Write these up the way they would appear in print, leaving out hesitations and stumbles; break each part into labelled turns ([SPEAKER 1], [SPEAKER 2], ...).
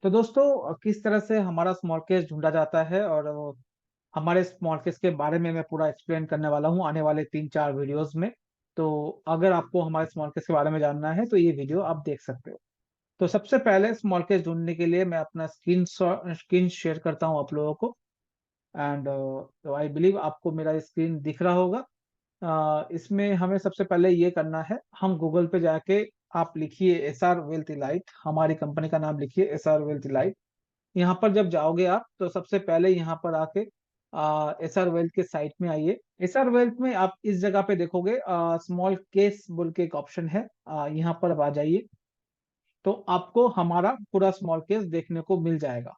[SPEAKER 1] तो दोस्तों किस तरह से हमारा स्मॉल केस ढूंढा जाता है और हमारे स्मॉल केस के बारे में मैं पूरा एक्सप्लेन करने वाला हूँ आने वाले 3-4 वीडियोस में। तो अगर आपको हमारे स्मॉल केस के बारे में जानना है तो ये वीडियो आप देख सकते हो। तो सबसे पहले स्मॉल केस ढूंढने के लिए मैं अपना स्क्रीन शेयर करता हूँ आप लोगों को। एंड आई बिलीव आपको मेरा स्क्रीन दिख रहा होगा। इसमें हमें सबसे पहले ये करना है, हम गूगल पे जाके आप लिखिए एस आर वेल्थ इलाइट, हमारी कंपनी का नाम लिखिए एस आर वेल्थ इलाइट। यहाँ पर जब जाओगे आप तो सबसे पहले यहाँ पर आके एस आर वेल्थ के साइट में आइए। एस आर वेल्थ में आप इस जगह पे देखोगे स्मॉल केस बोल के एक ऑप्शन है, यहाँ पर आप आ जाइए। तो आपको हमारा पूरा स्मॉल केस देखने को मिल जाएगा,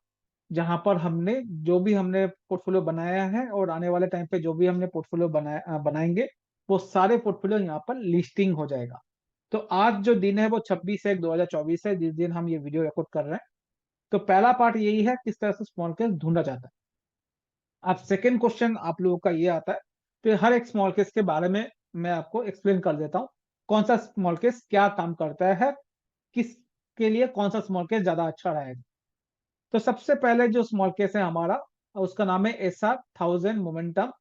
[SPEAKER 1] जहां पर हमने जो भी हमने पोर्टफोलियो बनाया है और आने वाले टाइम पे जो भी हमने पोर्टफोलियो बनाएंगे वो सारे पोर्टफोलियो यहाँ पर लिस्टिंग हो जाएगा। तो आज जो दिन है वो 26/1/2024 है, जिस दिन हम ये वीडियो रिकॉर्ड कर रहे हैं। तो पहला पार्ट यही है किस तरह से स्मॉल केस ढूंढा जाता है। अब सेकंड क्वेश्चन आप लोगों का ये आता है, तो हर एक स्मॉल केस के बारे में मैं आपको एक्सप्लेन कर देता हूँ, कौन सा स्मॉल केस क्या काम करता है, किसके लिए कौन सा स्मॉल केस ज्यादा अच्छा रहेगा। तो सबसे पहले जो स्मॉल केस है हमारा, उसका नाम है एस आर थाउजेंड मोमेंटम।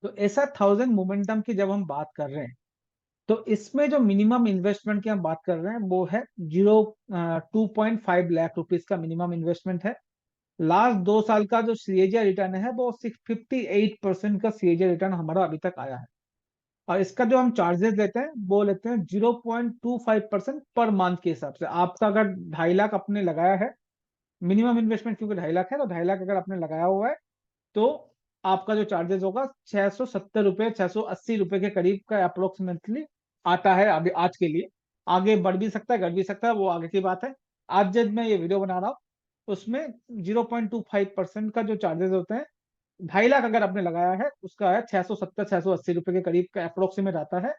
[SPEAKER 1] तो एस आर थाउजेंड मोमेंटम की जब हम बात कर रहे हैं तो इसमें जो मिनिमम इन्वेस्टमेंट की हम बात कर रहे हैं वो है 2.5 लाख रुपीज का मिनिमम इन्वेस्टमेंट है। लास्ट 2 साल का जो सीएजी रिटर्न है वो 58% का सीएजी रिटर्न हमारा अभी तक आया है। और इसका जो हम चार्जेस लेते हैं वो लेते हैं 0.25% पर मंथ के हिसाब से। आपका अगर 2.5 लाख आपने लगाया है, मिनिमम इन्वेस्टमेंट क्योंकि 2.5 लाख है, तो 2.5 लाख अगर आपने लगाया हुआ है तो आपका जो चार्जेस होगा 670 रुपये 680 रुपये के करीब का अप्रोक्सीमेटली आता है अभी आज के लिए। आगे बढ़ भी सकता है घट भी सकता है, वो आगे की बात है। आज जब मैं ये वीडियो बना रहा हूँ उसमें 0.25% का जो चार्जेस होते हैं, 2.5 लाख अगर आपने लगाया है उसका है 670 680 रुपये के करीब का अप्रोक्सीमेट आता है।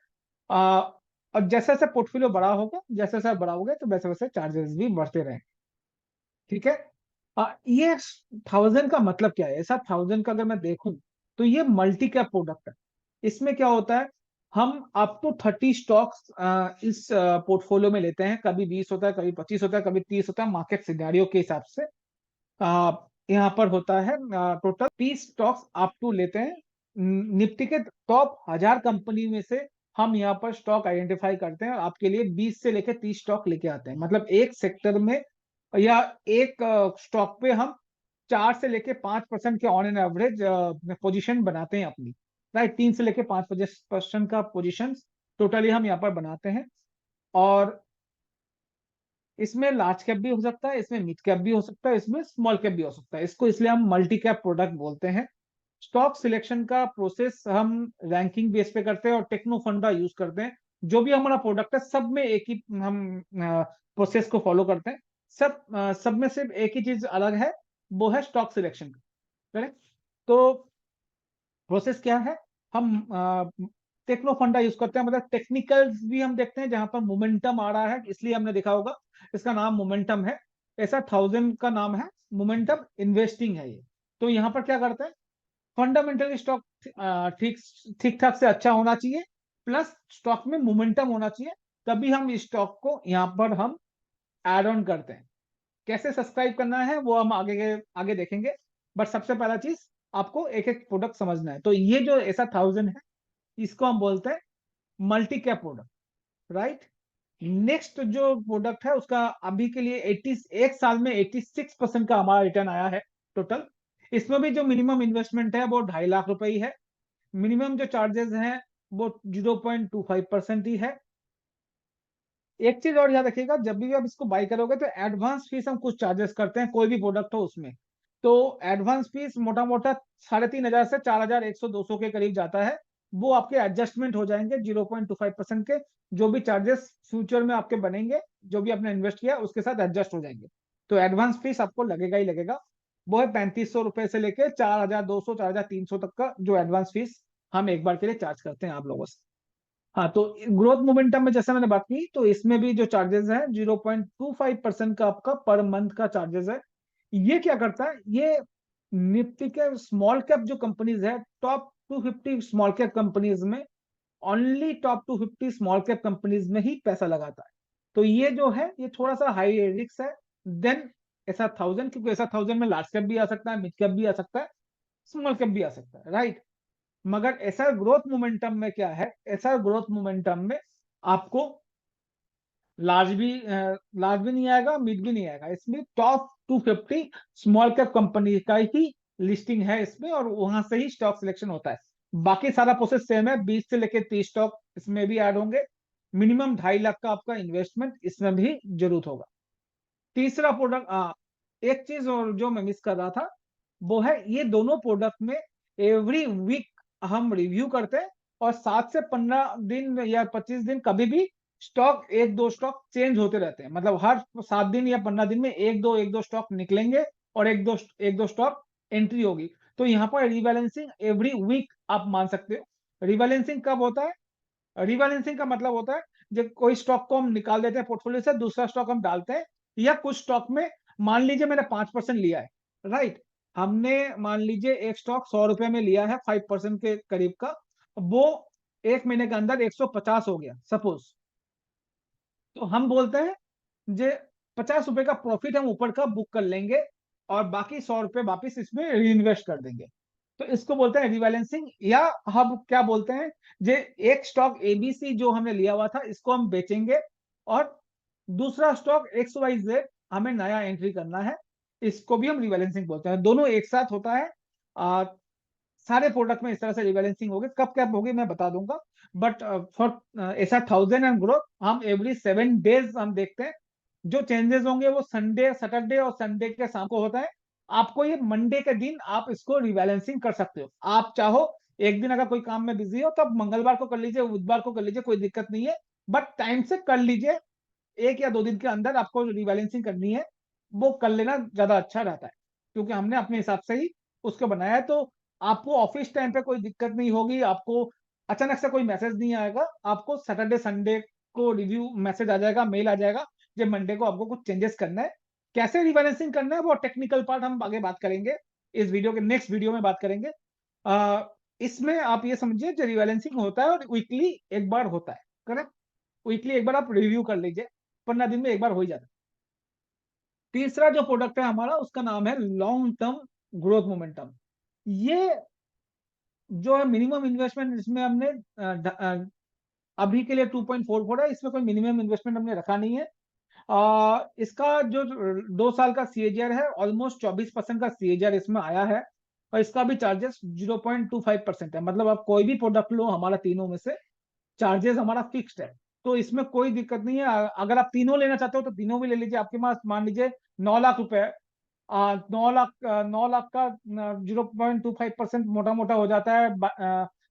[SPEAKER 1] आ, और जैसे जैसे पोर्टफोलियो बड़ा होगा, जैसे जैसे बड़ा होगा तो वैसे वैसे चार्जेस भी बढ़ते रहेंगे। ठीक है। ये 1000 का मतलब क्या है? ऐसा 1000 का अगर मैं देखूं तो ये मल्टी कैप प्रोडक्ट है। इसमें क्या होता है, हम अप टू 30 स्टॉक्स इस पोर्टफोलियो में लेते हैं। कभी 20 होता है, कभी 25 होता है, कभी 30 होता है, मार्केट सिनेरियो के हिसाब से। यहाँ पर होता है टोटल 30 स्टॉक्स अप टू लेते हैं। निफ्टी के टॉप 1000 कंपनी में से हम यहाँ पर स्टॉक आइडेंटिफाई करते हैं और आपके लिए 20 से लेकर 30 स्टॉक लेके आते हैं। मतलब एक सेक्टर में या एक स्टॉक पे हम 4 से लेके 5% के ऑन एन एवरेज पोजीशन बनाते हैं अपनी। राइट, 3 से लेके 5% का पोजीशन टोटली हम यहाँ पर बनाते हैं। और इसमें लार्ज कैप भी हो सकता है, इसमें मिड कैप भी हो सकता है, इसमें स्मॉल कैप भी हो सकता है। इसको इसलिए हम मल्टी कैप प्रोडक्ट बोलते हैं। स्टॉक सिलेक्शन का प्रोसेस हम रैंकिंग बेस पे करते हैं और टेक्नो फंडा यूज करते हैं। जो भी हमारा प्रोडक्ट है सब में एक ही हम प्रोसेस को फॉलो करते हैं। सब में सिर्फ एक ही चीज अलग है, वो है स्टॉक सिलेक्शन का। करेक्ट। तो प्रोसेस क्या है, हम टेक्नो फंडा यूज करते हैं, मतलब टेक्निकल्स भी हम देखते हैं। जहां पर मोमेंटम आ रहा है इसलिए हमने देखा होगा इसका नाम मोमेंटम है। ऐसा 1000 का नाम है, मोमेंटम इन्वेस्टिंग है ये। तो यहाँ पर क्या करते हैं, फंडामेंटल स्टॉक ठीक ठीक ठाक से अच्छा होना चाहिए, प्लस स्टॉक में मोमेंटम होना चाहिए, तभी हम इस स्टॉक को यहाँ पर हम एड ऑन करते हैं। कैसे सब्सक्राइब करना है वो हम आगे देखेंगे। बट सबसे पहला चीज आपको एक एक प्रोडक्ट समझना है। तो ये जो ऐसा 1000 है इसको हम बोलते हैं multi cap product. Right. Next जो प्रोडक्ट है उसका अभी के लिए 80, एक साल में 86% का हमारा रिटर्न आया है टोटल। इसमें भी जो मिनिमम इन्वेस्टमेंट है वो 2.5 लाख रुपए ही है। मिनिमम जो चार्जेस हैं वो 0.25% ही है। एक चीज और याद रखिएगा, जब भी आप इसको बाई करोगे तो एडवांस फीस हम कुछ चार्जेस करते हैं, कोई भी प्रोडक्ट हो उसमें। तो एडवांस फीस मोटा मोटा 3500 से 4100 200 के करीब जाता है। वो आपके एडजस्टमेंट हो जाएंगे 0.25% के। जो भी चार्जेस फ्यूचर में आपके बनेंगे, जो भी आपने इन्वेस्ट किया उसके साथ एडजस्ट हो जाएंगे। तो एडवांस फीस आपको लगेगा ही लगेगा। वो है 3500 रुपए से लेके 4200 4300 तक का जो एडवांस फीस हम एक बार के लिए चार्ज करते हैं आप लोगों से। हाँ, तो ग्रोथ मोमेंटम में जैसे मैंने बात की तो इसमें भी जो चार्जेस है 0.25% का आपका पर मंथ का चार्जेस है। ये क्या करता है, ये निफ्टी के स्मॉल कैप जो कंपनीज है, टॉप 250 स्मॉल कैप कंपनीज में, only top 250 small cap companies में ही पैसा लगाता है। तो ये जो है ये थोड़ा सा हाई रिस्क है। देन ऐसा 1000, क्योंकि ऐसा 1000 में लार्ज कैप भी आ सकता है, मिड कैप भी आ सकता है, स्मॉल कैप भी आ सकता है, राइट। मगर ऐसा ग्रोथ मोमेंटम में क्या है, ऐसा ग्रोथ मोमेंटम में आपको लार्ज भी नहीं आएगा, मिड भी नहीं आएगा। इसमें टॉप 250 स्मॉल कैप कंपनी का ही लिस्टिंग है इसमें, और वहां से ही स्टॉक सिलेक्शन होता है। बाकी सारा प्रोसेस सेम है, 20 से लेकर 30 स्टॉक इसमें भी ऐड होंगे। मिनिमम 2.5 लाख का आपका इन्वेस्टमेंट इसमें भी जरूरत होगा। तीसरा प्रोडक्ट, एक चीज और जो मैं मिस कर रहा था, वो है ये दोनों प्रोडक्ट में एवरी वीक हम रिव्यू करते हैं, और 7 से 15 दिन या 25 दिन कभी भी स्टॉक, एक दो स्टॉक चेंज होते रहते हैं। मतलब हर 7 दिन या 15 दिन में एक दो स्टॉक निकलेंगे, और एक दो स्टॉक एंट्री होगी। तो यहाँ पर रिबैलेंसिंग एवरी वीक आप मान सकते हो। रिबैलेंसिंग कब होता है? रिबैलेंसिंग का मतलब होता है जब कोई स्टॉक को हम निकाल देते हैं पोर्टफोलियो से, दूसरा स्टॉक हम डालते हैं, या कुछ स्टॉक में, मान लीजिए मैंने 5% लिया है, राइट। हमने मान लीजिए एक स्टॉक 100 रुपए में लिया है, 5% के करीब का, वो एक महीने के अंदर 150 हो गया सपोज। तो हम बोलते हैं जे 50 रुपए का प्रॉफिट हम ऊपर का बुक कर लेंगे, और बाकी 100 रुपए वापिस इसमें री इन्वेस्ट कर देंगे। तो इसको बोलते हैं रिबैलेंसिंग, या हम क्या बोलते हैं, जे एक स्टॉक एबीसी जो हमने लिया हुआ था इसको हम बेचेंगे, और दूसरा स्टॉक एक्स वाई जेड हमें नया एंट्री करना है। इसको भी हम रिबैलेंसिंग बोलते हैं। दोनों एक साथ होता है। आ, सारे प्रोडक्ट में इस तरह से रिबैलेंसिंग होगी। कब कब होगी मैं बता दूंगा, बट फॉर ऐसा 1000 एंड ग्रोथ हम एवरी 7 डेज हम देखते हैं। जो चेंजेस होंगे वो संडे, सैटरडे और संडे के शाम को होता है। आपको ये मंडे के दिन आप इसको रिबैलेंसिंग कर सकते हो। आप चाहो एक दिन अगर कोई काम में बिजी हो तो आप मंगलवार को कर लीजिए, बुधवार को कर लीजिए, कोई दिक्कत नहीं है, बट टाइम से कर लीजिए। 1 या 2 दिन के अंदर आपको रिबैलेंसिंग करनी है, वो कर लेना ज्यादा अच्छा रहता है, क्योंकि हमने अपने हिसाब से ही उसको बनाया है। तो आपको ऑफिस टाइम पे कोई दिक्कत नहीं होगी, आपको अचानक से कोई मैसेज नहीं आएगा, आपको सैटरडे संडे को रिव्यू मैसेज आ जाएगा, मेल आ जाएगा, जब मंडे को आपको कुछ चेंजेस करना है। कैसे रिबैलेंसिंग करना है वो टेक्निकल पार्ट हम आगे बात करेंगे, इस वीडियो के नेक्स्ट वीडियो में बात करेंगे। इसमें आप ये समझिए जो रिबैलेंसिंग होता है और वीकली एक बार होता है, करेक्ट। वीकली एक बार आप रिव्यू कर लीजिए, 15 दिन में एक बार हो ही जाता है। तीसरा जो प्रोडक्ट है हमारा उसका नाम है लॉन्ग टर्म ग्रोथ मोमेंटम। ये जो है मिनिमम इन्वेस्टमेंट इसमें हमने अभी के लिए 2.44 है, इसमें कोई मिनिमम इन्वेस्टमेंट हमने रखा नहीं है। इसका जो 2 साल का सीएजीआर है ऑलमोस्ट 24% का सीएजीआर इसमें आया है, और इसका भी चार्जेस 0.25% है। मतलब आप कोई भी प्रोडक्ट लो हमारा तीनों में से, चार्जेस हमारा फिक्स्ड है। तो इसमें कोई दिक्कत नहीं है। अगर आप तीनों लेना चाहते हो तो तीनों भी ले लीजिए। आपके पास मान लीजिए 9 लाख रुपए है, 9 लाख का 0.25% मोटा मोटा हो जाता है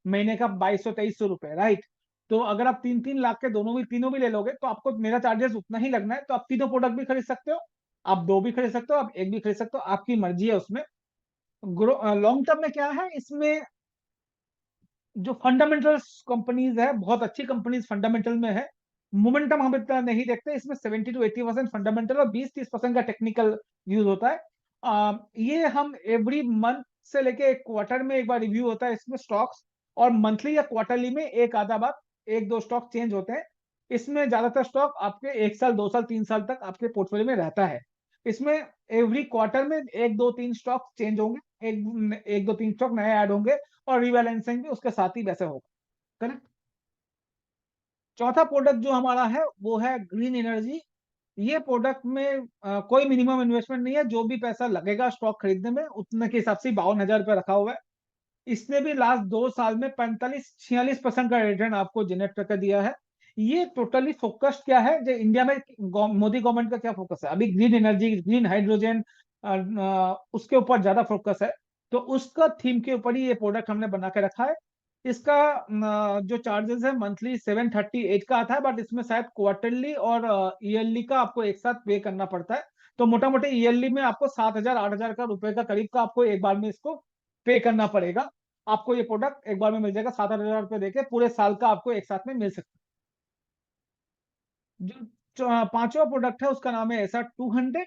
[SPEAKER 1] महीने का 2200-2300 रुपए, राइट। तो अगर आप 3-3 लाख के तीनों भी ले लोगे तो आपको मेरा चार्जेस उतना ही लगना है। तो आप तीनों प्रोडक्ट भी खरीद सकते हो, आप दो भी खरीद सकते हो, आप एक भी खरीद सकते हो, आपकी मर्जी है उसमें। लॉन्ग टर्म में क्या है इसमें, जो फंडामेंटल्स कंपनीज है, बहुत अच्छी कंपनीज फंडामेंटल में है। मोमेंटम हम इतना नहीं देखते इसमें, 70 to 80% फंडामेंटल और 20-30% का टेक्निकल यूज होता है। ये हम एवरी मंथ से लेके एक क्वार्टर में एक बार रिव्यू होता है इसमें स्टॉक्स, और मंथली या क्वार्टरली में एक आधा बार एक दो स्टॉक चेंज होते हैं। इसमें ज्यादातर स्टॉक आपके 1 साल 2 साल 3 साल तक आपके पोर्टफोलियो में रहता है। इसमें एवरी क्वार्टर में एक दो तीन स्टॉक चेंज होंगे, एक दो तीन स्टॉक नए ऐड होंगे, और रिबैलेंसिंग भी उसके साथ ही वैसे होगा, करेक्ट। चौथा प्रोडक्ट जो हमारा है वो है ग्रीन एनर्जी। ये प्रोडक्ट में कोई मिनिमम इन्वेस्टमेंट नहीं है, जो भी पैसा लगेगा स्टॉक खरीदने में उतने के हिसाब से 52,000 रुपये रखा हुआ है। इसने भी लास्ट 2 साल में 45-46% का रिटर्न आपको जनरेट करके दिया है। ये टोटली फोकस्ड क्या है, जो इंडिया में मोदी गवर्नमेंट का क्या फोकस है अभी, ग्रीन एनर्जी, ग्रीन हाइड्रोजन, उसके ऊपर ज्यादा फोकस है। तो उसका थीम के ऊपर ही ये प्रोडक्ट हमने बना के रखा है। इसका जो चार्जेस है मंथली 738 का आता है, बट इसमें शायद क्वार्टरली और ईयरली का आपको एक साथ पे करना पड़ता है। तो मोटा मोटी ईयरली में आपको 7,000-8,000 का रुपए का करीब का आपको एक बार में इसको पे करना पड़ेगा। आपको ये प्रोडक्ट एक बार में मिल जाएगा, 7,000-8,000 रुपए देके पूरे साल का आपको एक साथ में मिल सकता है। जो पांचवा प्रोडक्ट है उसका नाम है ऐसा 200।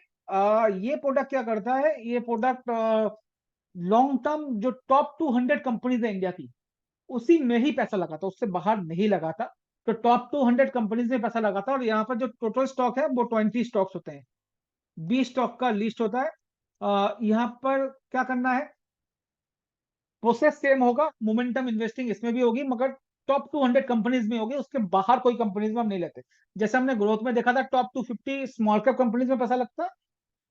[SPEAKER 1] ये प्रोडक्ट क्या करता है, ये प्रोडक्ट लॉन्ग टर्म जो टॉप 200 कंपनीज है इंडिया की, उसी में ही पैसा लगाता, उससे बाहर नहीं लगाता। तो टॉप 200 कंपनीज में पैसा लगाता, और यहाँ पर जो टोटल स्टॉक है वो 20 स्टॉक्स होते हैं। बी स्टॉक का लिस्ट होता है। यहाँ पर क्या करना है, प्रोसेस सेम होगा, मोमेंटम इन्वेस्टिंग इसमें भी होगी, मगर टॉप 200 कंपनीज में होगी, उसके बाहर कोई कंपनीज में हम नहीं लेते। जैसे हमने ग्रोथ में देखा था, टॉप 250 स्मॉल कैप कंपनीज में पैसा लगता है,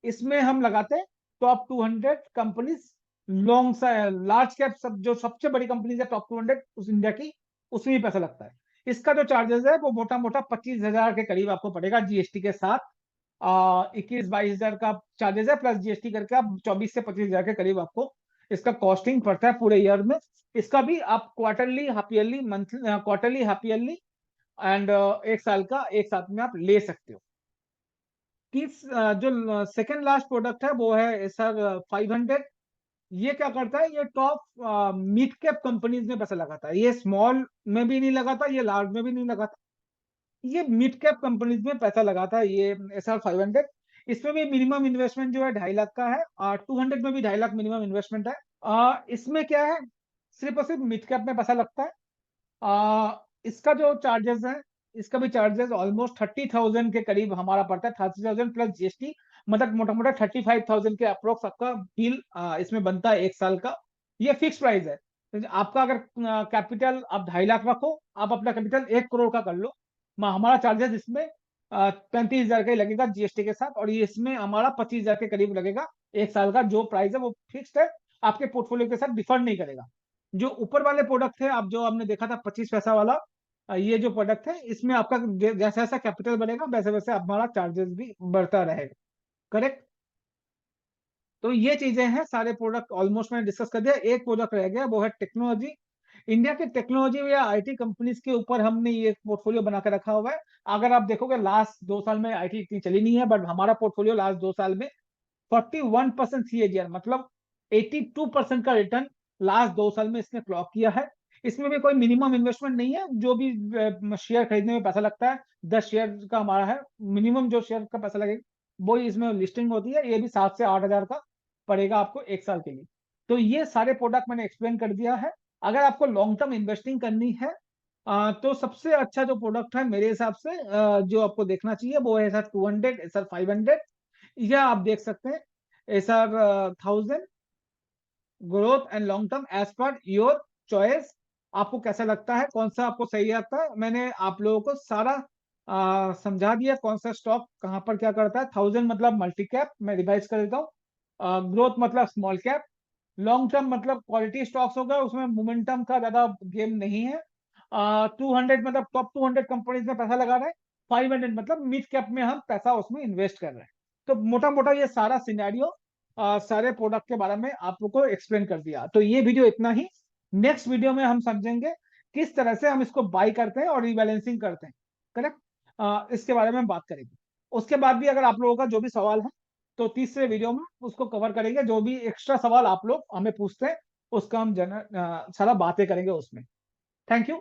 [SPEAKER 1] इसमें हम लगाते हैं top 200 companies, long large cap, सब जो सबसे बड़ी कंपनीज है टॉप 200 उस इंडिया की, उसमें भी पैसा लगता है। इसका जो चार्जेस है वो मोटा मोटा 25,000 के करीब आपको पड़ेगा जीएसटी के साथ। 21-22 हजार का चार्जेस है, प्लस जीएसटी करके आप 24 से 25 हजार के करीब आपको इसका कॉस्टिंग पड़ता है पूरे ईयर में। इसका भी आप quarterly, half yearly, monthly, quarterly, half yearly and एक साल का एक साथ में आप ले सकते हो। जो सेकेंड लास्ट प्रोडक्ट है वो है सर 500। ये क्या करता है, ये टॉप मिड कैप कंपनीज में पैसा लगाता है, ये स्मॉल में भी नहीं लगाता, ये लार्ज में भी नहीं लगाता, ये मिड कैप कंपनीज में पैसा लगाता है ये SR 500। इसमें भी मिनिमम इन्वेस्टमेंट जो है 2.5 लाख का है, और 200 में भी 2.5 लाख मिनिमम इन्वेस्टमेंट है। इसमें क्या है, सिर्फ और सिर्फ मिड कैप में पैसा लगता है। इसका जो चार्जेस है, इसका भी चार्जेस ऑलमोस्ट 30,000 के करीब हमारा पड़ता है, 30,000 प्लस जीएसटी, मतलब मोटा मोटा 35,000 के अप्रोक्स आपका बिल इसमें बनता है एक साल का। ये फिक्स प्राइस है। तो आपका अगर कैपिटल आप 2.5 लाख रखो, आप अपना कैपिटल 1 करोड़ का कर लो, हमारा चार्जेस इसमें 35,000 का ही लगेगा जीएसटी के साथ, और ये इसमें हमारा 25,000 के करीब लगेगा एक साल का। जो प्राइस है वो फिक्स्ड है, आपके पोर्टफोलियो के साथ डिफर नहीं करेगा। जो ऊपर वाले प्रोडक्ट है, आप जो हमने देखा था 25 पैसा वाला, ये जो प्रोडक्ट है इसमें आपका जैसा जैसा कैपिटल बढ़ेगा वैसे वैसे हमारा चार्जेस भी बढ़ता रहेगा। करेक्ट। तो ये चीजें हैं, सारे प्रोडक्ट ऑलमोस्ट मैंने डिस्कस कर दिया। एक प्रोडक्ट रह गया, वो है टेक्नोलॉजी। इंडिया के टेक्नोलॉजी या आईटी कंपनीज के ऊपर हमने ये पोर्टफोलियो बना के रखा हुआ है। अगर आप देखोगे लास्ट 2 साल में आईटी इतनी चली नहीं है, बट हमारा पोर्टफोलियो लास्ट 2 साल में 41% CAGR, मतलब 82% का रिटर्न लास्ट 2 साल में इसने क्लॉक किया है। इसमें भी कोई मिनिमम इन्वेस्टमेंट नहीं है, जो भी शेयर खरीदने में पैसा लगता है 10 शेयर का हमारा है, मिनिमम जो शेयर का पैसा लगेगा वो ही इसमें लिस्टिंग होती है। ये भी 7 से 8 हजार का पड़ेगा आपको एक साल के लिए। तो ये सारे प्रोडक्ट मैंने एक्सप्लेन कर दिया है। अगर आपको लॉन्ग टर्म इन्वेस्टिंग करनी है, तो सबसे अच्छा जो प्रोडक्ट है मेरे हिसाब से, जो आपको देखना चाहिए वो है SR 200, SR 500, या आप देख सकते हैं SR 1000। Growth and long term as per your choice, आपको कैसा लगता है, कौन सा आपको सही लगता है। मैंने आप लोगों को सारा समझा दिया, कौन सा स्टॉक कहाँ पर क्या करता है। 1000 मतलब मल्टी कैप, मैं रिवाइज कर देता हूँ। ग्रोथ मतलब स्मॉल कैप, लॉन्ग टर्म मतलब क्वालिटी स्टॉक्स होगा, उसमें मोमेंटम का ज्यादा गेम नहीं है। 200 मतलब टॉप 200 कंपनीज में पैसा लगा रहे हैं। 500 मतलब मिड कैप में हम पैसा उसमें इन्वेस्ट कर रहे हैं। तो मोटा मोटा ये सारा सिनेरियो, सारे प्रोडक्ट के बारे में आप लोग को एक्सप्लेन कर दिया। तो ये वीडियो इतना ही। नेक्स्ट वीडियो में हम समझेंगे किस तरह से हम इसको बाई करते हैं और रिबैलेंसिंग करते हैं। करेक्ट। इसके बारे में हम बात करेंगे। उसके बाद भी अगर आप लोगों का जो भी सवाल है, तो तीसरे वीडियो में उसको कवर करेंगे। जो भी एक्स्ट्रा सवाल आप लोग हमें पूछते हैं उसका हम सारा बातें करेंगे उसमें। Thank you.